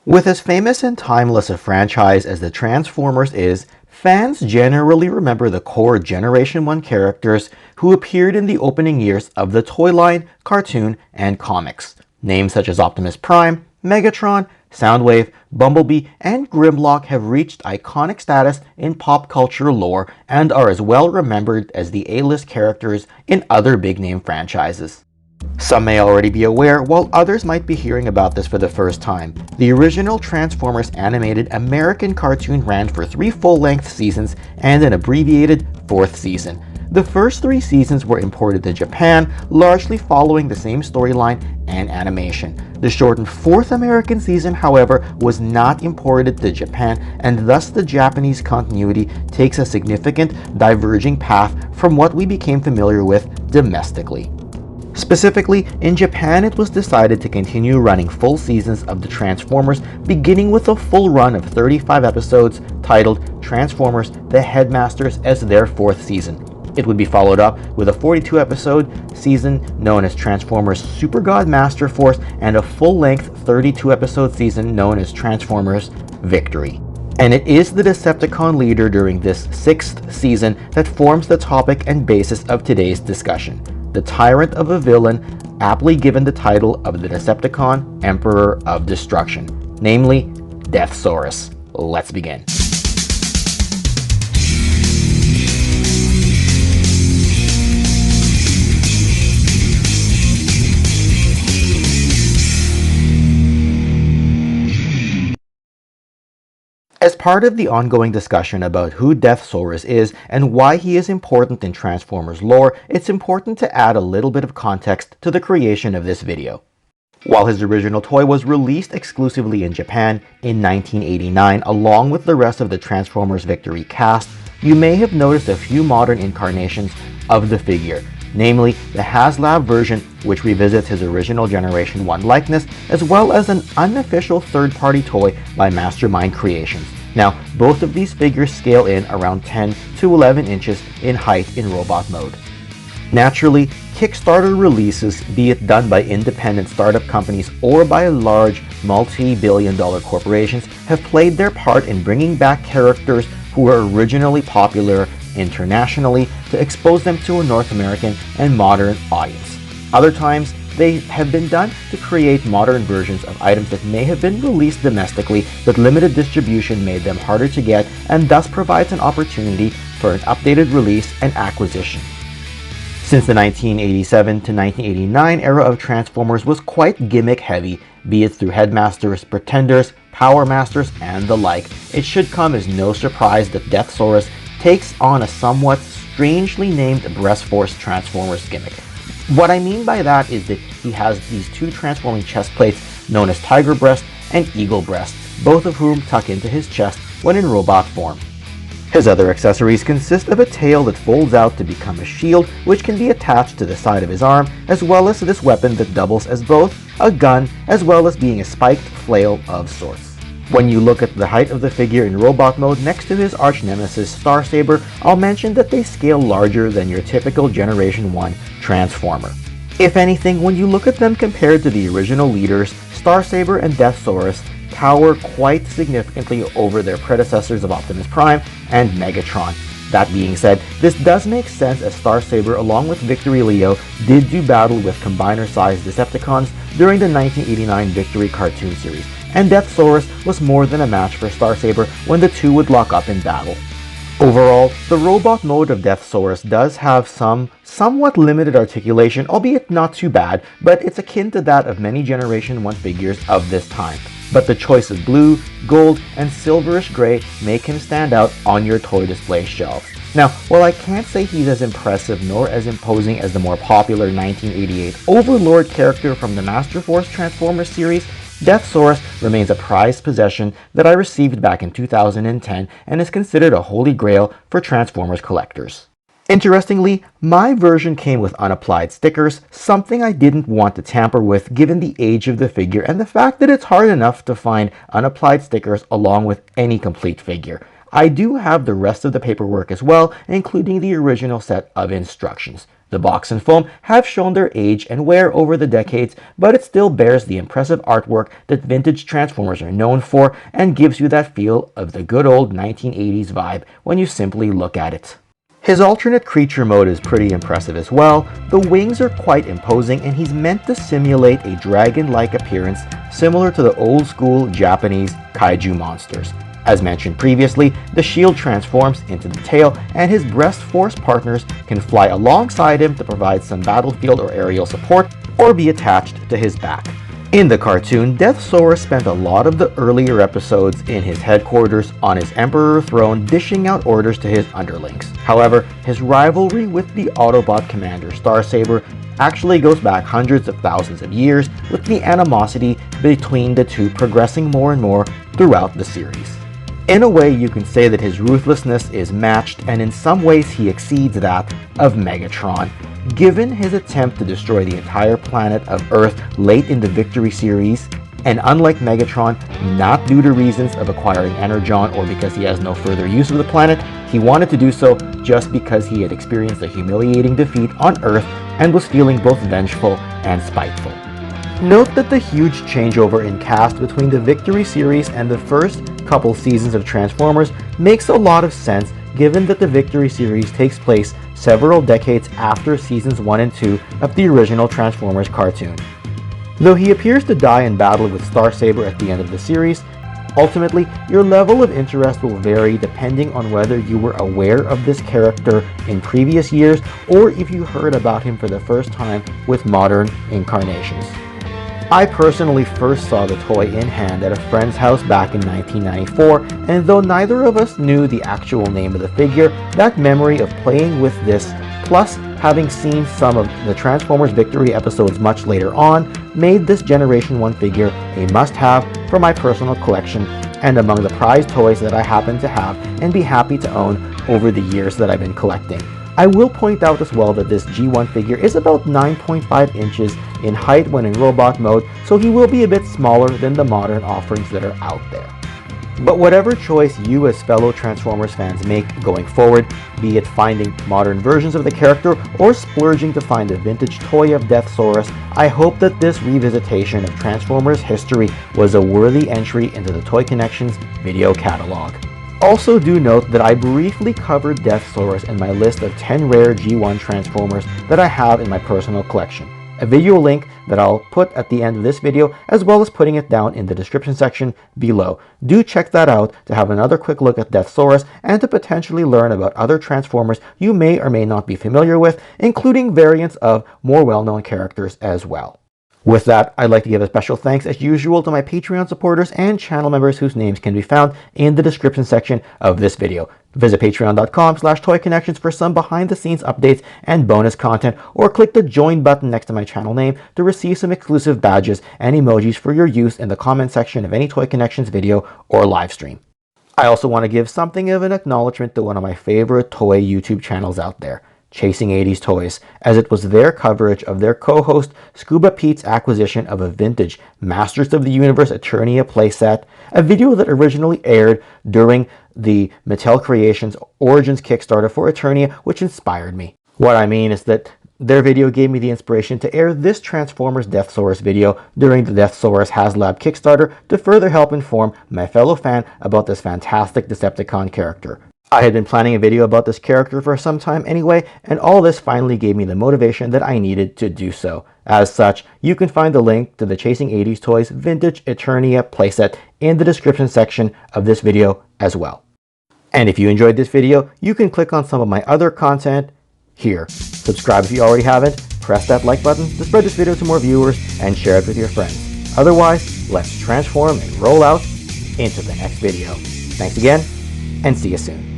With as famous and timeless a franchise as the Transformers is, fans generally remember the core Generation 1 characters who appeared in the opening years of the toy line, cartoon, and comics. Names such as Optimus Prime, Megatron, Soundwave, Bumblebee, and Grimlock have reached iconic status in pop culture lore and are as well remembered as the A-list characters in other big-name franchises. Some may already be aware, while others might be hearing about this for the first time. The original Transformers animated American cartoon ran for 3 full-length seasons and an abbreviated 4th season. The first 3 seasons were imported to Japan, largely following the same storyline and animation. The shortened 4th American season, however, was not imported to Japan, and thus the Japanese continuity takes a significant diverging path from what we became familiar with domestically. Specifically, in Japan it was decided to continue running full seasons of the Transformers, beginning with a full run of 35 episodes titled Transformers: The Headmasters as their 4th season. It would be followed up with a 42-episode season known as Transformers: Super God Master Force and a full-length 32-episode season known as Transformers: Victory. And it is the Decepticon leader during this 6th season that forms the topic and basis of today's discussion. The tyrant of a villain, aptly given the title of the Decepticon Emperor of Destruction, namely Deathsaurus. Let's begin. As part of the ongoing discussion about who Deathsaurus is and why he is important in Transformers lore, it's important to add a little bit of context to the creation of this video. While his original toy was released exclusively in Japan in 1989 along with the rest of the Transformers Victory cast, you may have noticed a few modern incarnations of the figure, namely the Haslab version, which revisits his original Generation 1 likeness, as well as an unofficial third-party toy by Mastermind Creations. Now, both of these figures scale in around 10 to 11 inches in height in robot mode. Naturally, Kickstarter releases, be it done by independent startup companies or by large multi-billion-dollar corporations, have played their part in bringing back characters who were originally popular internationally to expose them to a North American and modern audience. Other times, they have been done to create modern versions of items that may have been released domestically, but limited distribution made them harder to get and thus provides an opportunity for an updated release and acquisition. Since the 1987 to 1989 era of Transformers was quite gimmick heavy, be it through Headmasters, Pretenders, Power Masters, and the like, it should come as no surprise that Deathsaurus takes on a somewhat strangely named Breast Force Transformers gimmick. What I mean by that is that he has these 2 transforming chest plates known as Tiger Breast and Eagle Breast, both of whom tuck into his chest when in robot form. His other accessories consist of a tail that folds out to become a shield, which can be attached to the side of his arm, as well as this weapon that doubles as both a gun as well as being a spiked flail of sorts. When you look at the height of the figure in robot mode next to his arch nemesis Star Saber, I'll mention that they scale larger than your typical Generation 1 Transformer. If anything, when you look at them compared to the original leaders, Star Saber and Deathsaurus tower quite significantly over their predecessors of Optimus Prime and Megatron. That being said, this does make sense as Star Saber along with Victory Leo did do battle with combiner-sized Decepticons during the 1989 Victory cartoon series, and Deathsaurus was more than a match for Star Saber when the two would lock up in battle. Overall, the robot mode of Deathsaurus does have some somewhat limited articulation, albeit not too bad, but it's akin to that of many Generation 1 figures of this time. But the choice of blue, gold, and silverish gray make him stand out on your toy display shelves. Now, while I can't say he's as impressive nor as imposing as the more popular 1988 Overlord character from the Master Force Transformers series, Deathsaurus remains a prized possession that I received back in 2010 and is considered a holy grail for Transformers collectors. Interestingly, my version came with unapplied stickers, something I didn't want to tamper with given the age of the figure and the fact that it's hard enough to find unapplied stickers along with any complete figure. I do have the rest of the paperwork as well, including the original set of instructions. The box and foam have shown their age and wear over the decades, but it still bears the impressive artwork that vintage Transformers are known for and gives you that feel of the good old 1980s vibe when you simply look at it. His alternate creature mode is pretty impressive as well. The wings are quite imposing and he's meant to simulate a dragon-like appearance similar to the old school Japanese kaiju monsters. As mentioned previously, the shield transforms into the tail and his breast force partners can fly alongside him to provide some battlefield or aerial support or be attached to his back. In the cartoon, Deathsaurus spent a lot of the earlier episodes in his headquarters on his Emperor throne dishing out orders to his underlings. However, his rivalry with the Autobot commander Saber actually goes back hundreds of thousands of years, with the animosity between the two progressing more and more throughout the series. In a way, you can say that his ruthlessness is matched, and in some ways he exceeds that of Megatron. Given his attempt to destroy the entire planet of Earth late in the Victory series, and unlike Megatron, not due to reasons of acquiring Energon or because he has no further use of the planet, he wanted to do so just because he had experienced a humiliating defeat on Earth and was feeling both vengeful and spiteful. Note that the huge changeover in cast between the Victory series and the first couple seasons of Transformers makes a lot of sense given that the Victory series takes place several decades after seasons 1 and 2 of the original Transformers cartoon. Though he appears to die in battle with Saber at the end of the series, ultimately your level of interest will vary depending on whether you were aware of this character in previous years or if you heard about him for the first time with modern incarnations. I personally first saw the toy in hand at a friend's house back in 1994, and though neither of us knew the actual name of the figure, that memory of playing with this, plus having seen some of the Transformers Victory episodes much later on, made this Generation 1 figure a must-have for my personal collection and among the prized toys that I happen to have and be happy to own over the years that I've been collecting. I will point out as well that this G1 figure is about 9.5 inches in height when in robot mode, so he will be a bit smaller than the modern offerings that are out there. But whatever choice you as fellow Transformers fans make going forward, be it finding modern versions of the character or splurging to find a vintage toy of Deathsaurus, I hope that this revisitation of Transformers history was a worthy entry into the Toy Connections video catalog. Also do note that I briefly covered Deathsaurus in my list of 10 rare G1 Transformers that I have in my personal collection. A video link that I'll put at the end of this video, as well as putting it down in the description section below. Do check that out to have another quick look at Deathsaurus and to potentially learn about other Transformers you may or may not be familiar with, including variants of more well-known characters as well. With that, I'd like to give a special thanks as usual to my Patreon supporters and channel members whose names can be found in the description section of this video. Visit patreon.com/toyconnections for some behind the scenes updates and bonus content, or click the join button next to my channel name to receive some exclusive badges and emojis for your use in the comment section of any Toy Connections video or live stream. I also want to give something of an acknowledgement to one of my favorite toy YouTube channels out there, Chasing 80s Toys, as it was their coverage of their co-host Scuba Pete's acquisition of a vintage Masters of the Universe Eternia playset, a video that originally aired during the Mattel Creations Origins Kickstarter for Eternia, which inspired me. What I mean is that their video gave me the inspiration to air this Transformers Deathsaurus video during the Deathsaurus Haslab Kickstarter to further help inform my fellow fan about this fantastic Decepticon character. I had been planning a video about this character for some time anyway, and all this finally gave me the motivation that I needed to do so. As such, you can find the link to the Chasing 80s Toys Vintage Eternia playset in the description section of this video as well. And if you enjoyed this video, you can click on some of my other content here. Subscribe if you already haven't, press that like button to spread this video to more viewers, and share it with your friends. Otherwise, let's transform and roll out into the next video. Thanks again, and see you soon.